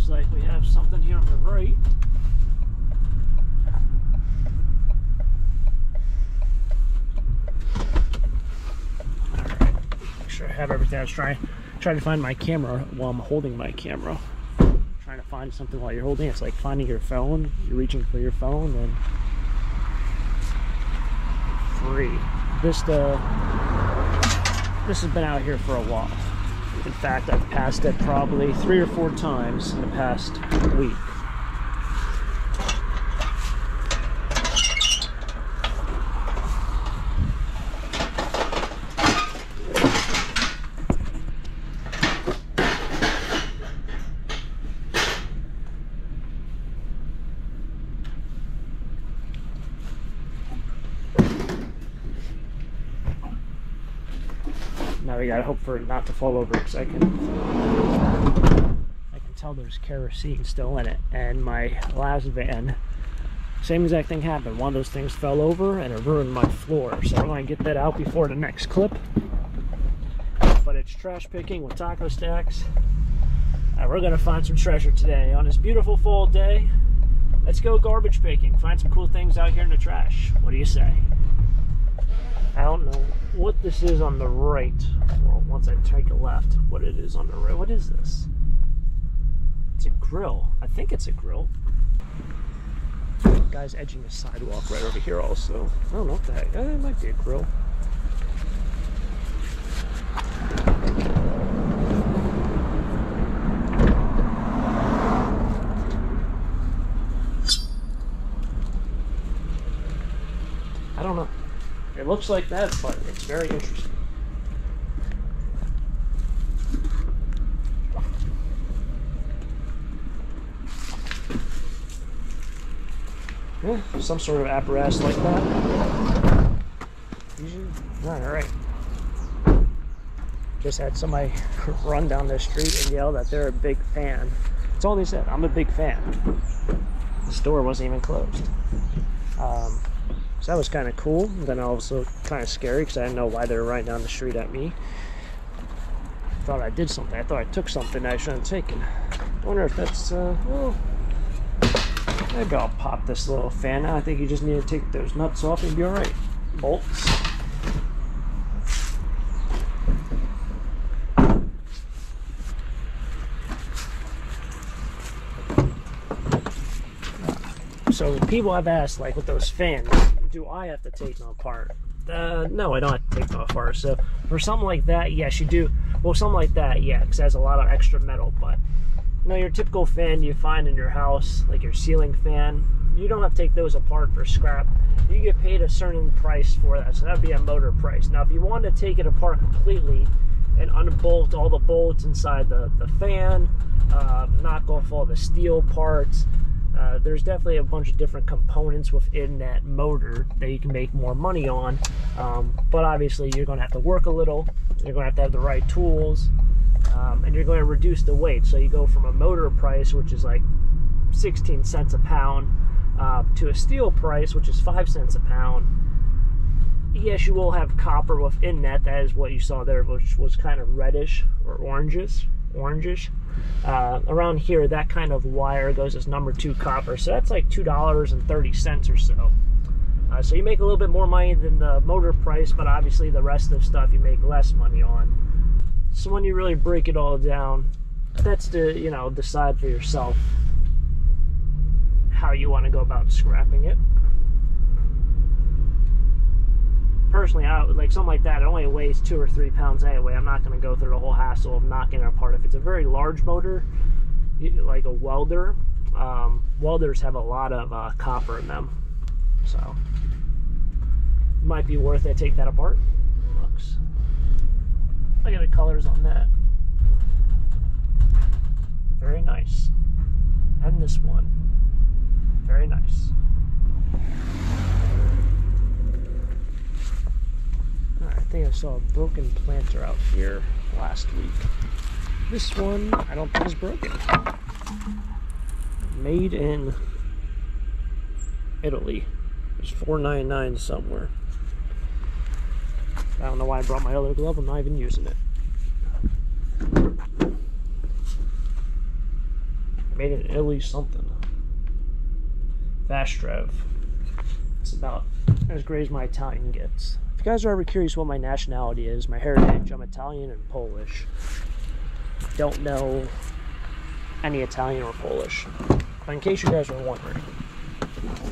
Looks like we have something here on the right. Alright, make sure I have everything. I was trying to find my camera while I'm holding my camera. Trying to find something while you're holding it. It's like finding your phone. You're reaching for your phone and free. This has been out here for a while. In fact, I've passed it probably 3 or 4 times in the past week. Now we gotta hope for it not to fall over, because I can tell there's kerosene still in it. And my last van, same exact thing happened. One of those things fell over and it ruined my floor. So I'm going to get that out before the next clip. But it's trash picking with taco stacks. And we're going to find some treasure today. On this beautiful fall day, let's go garbage picking. Find some cool things out here in the trash. What do you say? I don't know what this is on the right. Well, once I take a left, what it is on the right. What is this? It's a grill. I think it's a grill. Guy's edging the sidewalk right over here also. I don't know what the heck. It might be a grill. I don't know. It looks like that, but it's very interesting. Yeah, some sort of apparatus like that. Alright. Just had somebody run down the street and yell that they're a big fan. That's all they said. I'm a big fan. The store wasn't even closed. So that was kind of cool. Then also kind of scary because I didn't know why they were right down the street at me. I thought I did something. I thought I took something I shouldn't have taken. I wonder if that's, well, maybe I'll pop this little fan out. I think you just need to take those nuts off and be alright. Bolts. So people have asked, like with those fans, do I have to take them apart? No, I don't have to take them apart. So for something like that, yes, you do. Well, something like that, yeah, because it has a lot of extra metal. But you know, your typical fan you find in your house, like your ceiling fan, you don't have to take those apart for scrap. You get paid a certain price for that, so that would be a motor price. Now, if you want to take it apart completely and unbolt all the bolts inside the fan, knock off all the steel parts, there's definitely a bunch of different components within that motor that you can make more money on, but obviously you're going to have to work a little, you're going to have the right tools, and you're going to reduce the weight. So you go from a motor price, which is like 16 cents a pound, to a steel price, which is 5 cents a pound. Yes, you will have copper within that. That is what you saw there, which was kind of reddish or orangish. Around here, that kind of wire goes as number 2 copper, so that's like $2.30 or so. So you make a little bit more money than the motor price, but obviously the rest of the stuff you make less money on. So when you really break it all down, that's to, you know, decide for yourself how you want to go about scrapping it. Personally, I would like something like that. It only weighs 2 or 3 pounds anyway. I'm not going to go through the whole hassle of knocking it apart. If it's a very large motor, like a welder, welders have a lot of copper in them, so it might be worth it to take that apart. Looks. Look at the colors on that. Very nice. And this one. Very nice. I think I saw a broken planter out here last week. This one, I don't think is broken. Made in Italy. There's $4.99 somewhere. I don't know why I brought my other glove. I'm not even using it. Made in Italy something. Fast Rev. It's about as great as my Italian gets. If you guys are ever curious what my nationality is, my heritage, I'm Italian and Polish. Don't know any Italian or Polish. But in case you guys were wondering.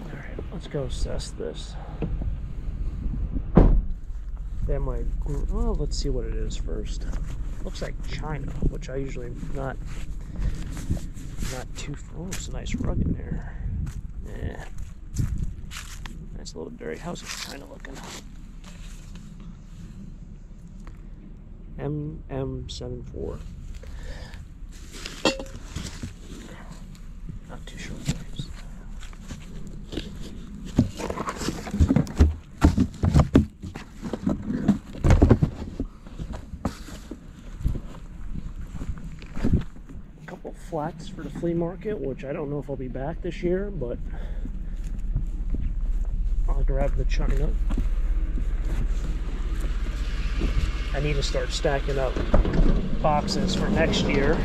Alright, let's go assess this. Then well, let's see what it is first. Looks like China, which I usually not too. Oh, it's a nice rug in there. Yeah, nice little dirty house. It's China looking. MM74. Not too sure what it is. Flats for the flea market, which I don't know if I'll be back this year, but I'll grab the China. I need to start stacking up boxes for next year.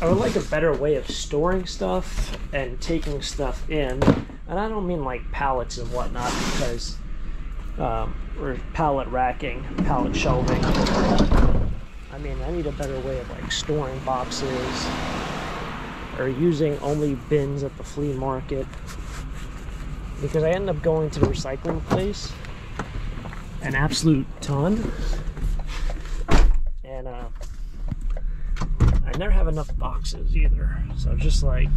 I would like a better way of storing stuff and taking stuff in, and I don't mean like pallets and whatnot, because or pallet racking, pallet shelving. I mean, I need a better way of like storing boxes or using only bins at the flea market, because I end up going to the recycling place an absolute ton, and I never have enough boxes either. So just like,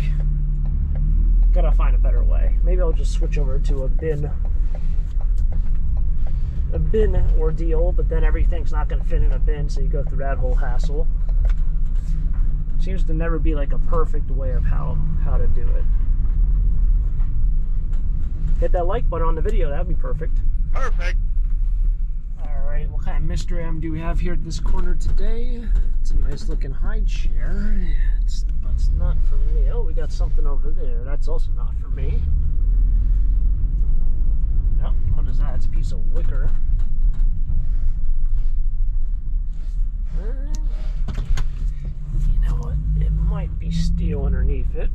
gotta find a better way. Maybe I'll just switch over to a bin ordeal, but then everything's not going to fit in a bin, so you go through that whole hassle. Seems to never be like a perfect way of how to do it. Hit that like button on the video, that'd be perfect. Perfect. Alright, what kind of mystery item do we have here at this corner today? It's a nice looking high chair. But it's not for me. Oh, we got something over there. That's also not for me. Nope, what is that? It's a piece of wicker. You know what? It might be steel underneath it.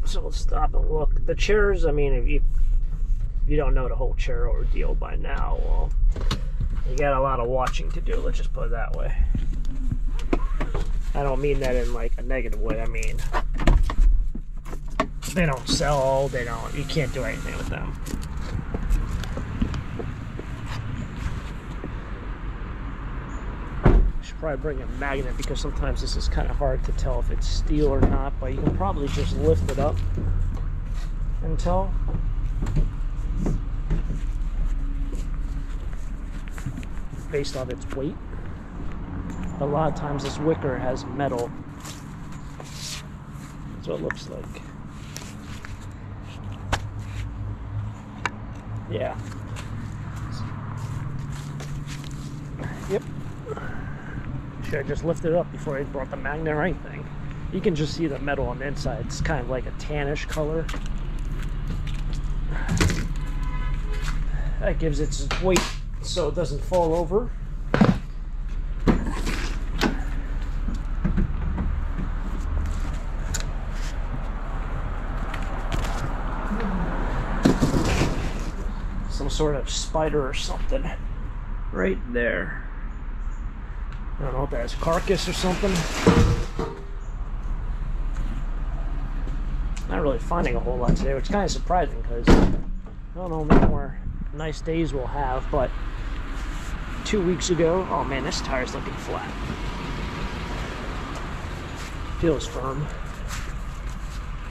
So let's stop and look. The chairs, I mean, if you don't know the whole chair ordeal by now, well, you got a lot of watching to do. Let's just put it that way. I don't mean that in like a negative way. I mean, they don't sell, you can't do anything with them. Probably bring a magnet, because sometimes this is kind of hard to tell if it's steel or not, but you can probably just lift it up and tell. Based on its weight. A lot of times this wicker has metal. That's what it looks like. Yeah. Yep. Should I just lift it up before I brought the magnet or anything? You can just see the metal on the inside. It's kind of like a tannish color. That gives it its weight so it doesn't fall over. Some sort of spider or something right there. I don't know if that's a carcass or something. Not really finding a whole lot today, which is kind of surprising, because I don't know how many more nice days we'll have, but 2 weeks ago, oh man, this tire's looking flat. Feels firm.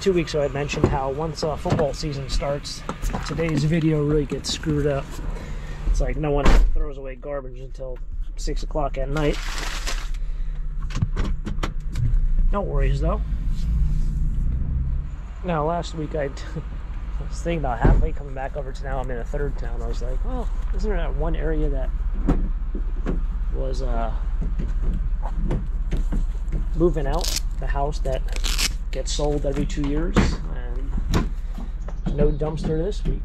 2 weeks ago I mentioned how once football season starts, today's video really gets screwed up. It's like no one throws away garbage until 6 o'clock at night. No worries though. Now last week I was thinking about halfway coming back over to now I'm in a third town. I was like, well, isn't there that one area that was moving out, the house that gets sold every 2 years, and no dumpster this week.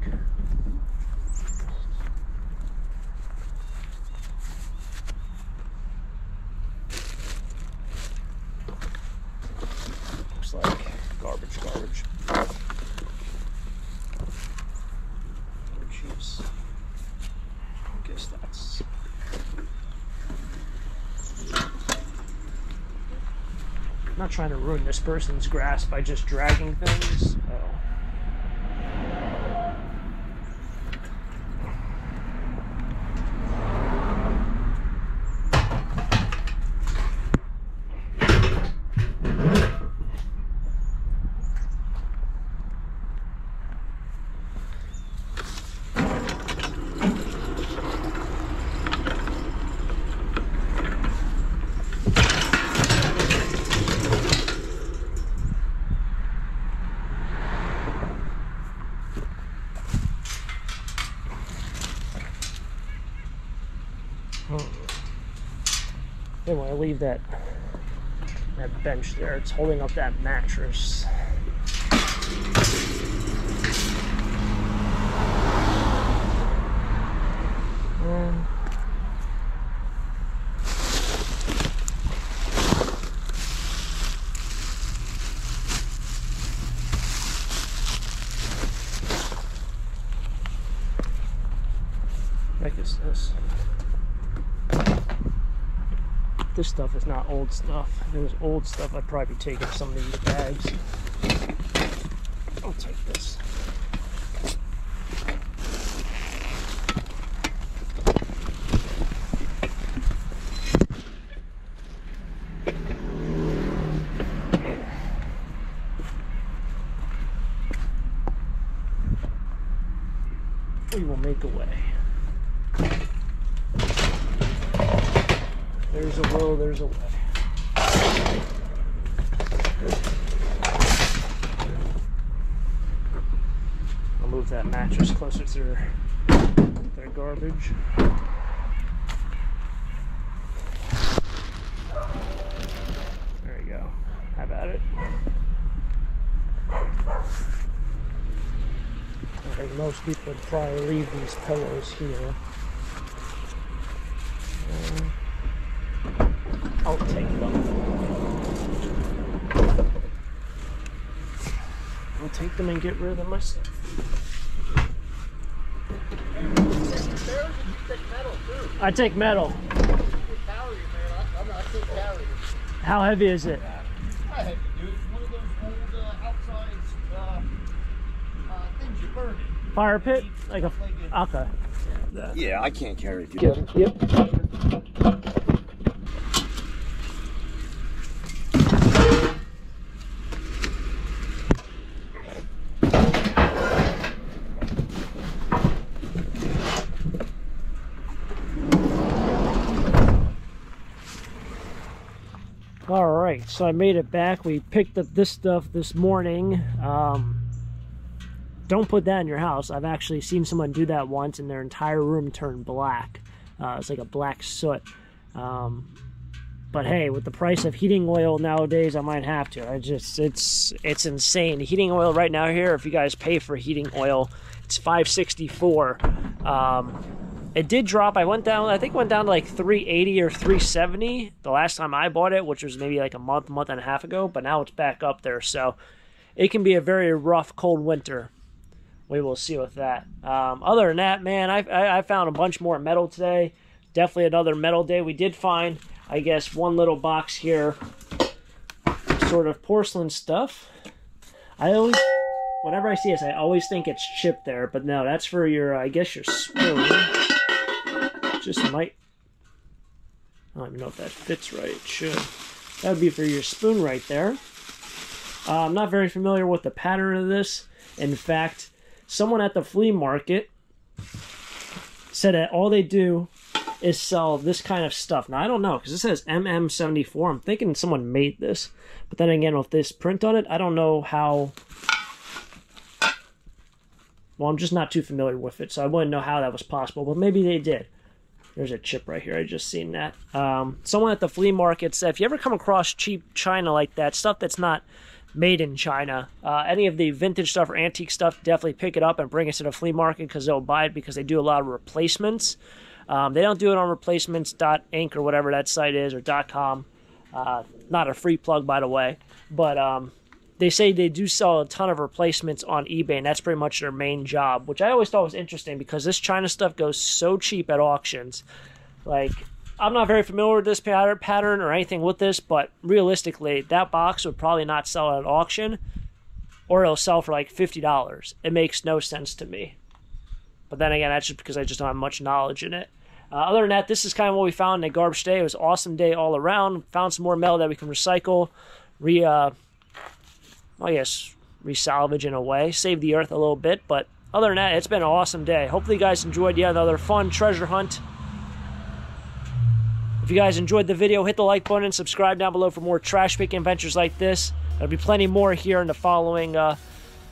I'm not trying to ruin this person's grass by just dragging things. Oh. Then when I leave that bench there, it's holding up that mattress. What the heck is this? This stuff is not old stuff. If it was old stuff, I'd probably be taking some of these bags. I'll take this. We will make a way. There's a will, there's a way. I'll move that mattress closer to their garbage. There you go. How about it? I think most people would probably leave these pillows here. I'll take them. I'll take them and get rid of them myself. I take metal. How heavy is it? Not heavy, dude. It's one of those old outside things you burn in. Fire pit? Like a... Okay. Yeah, I can't carry it. Good. Yep. All right, so I made it back. We picked up this stuff this morning. Don't put that in your house. I've actually seen someone do that once and their entire room turned black. It's like a black soot. But hey, with the price of heating oil nowadays, I might have to. It's insane. Heating oil right now here, if you guys pay for heating oil, it's $5.64. It did drop. I think it went down to like $3.80 or $3.70 the last time I bought it, which was maybe like a month and a half ago, but now it's back up there. So it can be a very rough, cold winter. We will see with that. Other than that, man, I found a bunch more metal today. Definitely another metal day. We did find, I guess, one little box here, sort of porcelain stuff. Whenever I see this, I always think it's chipped there, but no, that's for your, I guess, your spoon. Just might, I don't even know if that fits right. It should. That would be for your spoon right there. I'm not very familiar with the pattern of this. In fact, someone at the flea market said that all they do is sell this kind of stuff. Now, I don't know, because it says MM74. I'm thinking someone made this. But then again, with this print on it, I don't know how... Well, I'm just not too familiar with it, so I wouldn't know how that was possible, but maybe they did. There's a chip right here. I just seen that. Someone at the flea market said, if you ever come across cheap China like that, stuff that's not made in China, any of the vintage stuff or antique stuff, definitely pick it up and bring it to the flea market because they'll buy it because they do a lot of replacements. They don't do it on replacements.inc or whatever that site is, or .com. Not a free plug, by the way. But they say they do sell a ton of replacements on eBay, and that's pretty much their main job, which I always thought was interesting because this China stuff goes so cheap at auctions. Like, I'm not very familiar with this pattern or anything with this, but realistically, that box would probably not sell at auction, or it'll sell for like $50. It makes no sense to me. But then again, that's just because I just don't have much knowledge in it. Other than that, this is kind of what we found in a garbage day. It was an awesome day all around. Found some more metal that we can recycle, resalvage in a way, save the earth a little bit. But other than that, it's been an awesome day. Hopefully you guys enjoyed yet another fun treasure hunt. If you guys enjoyed the video, hit the like button and subscribe down below for more trash picking adventures like this. There'll be plenty more here in the following, I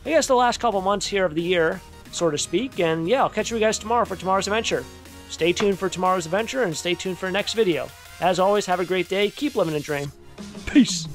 guess the last couple months here of the year, so to speak. And yeah, I'll catch you guys tomorrow for tomorrow's adventure. Stay tuned for tomorrow's adventure and stay tuned for the next video. As always, have a great day. Keep living a dream. Peace.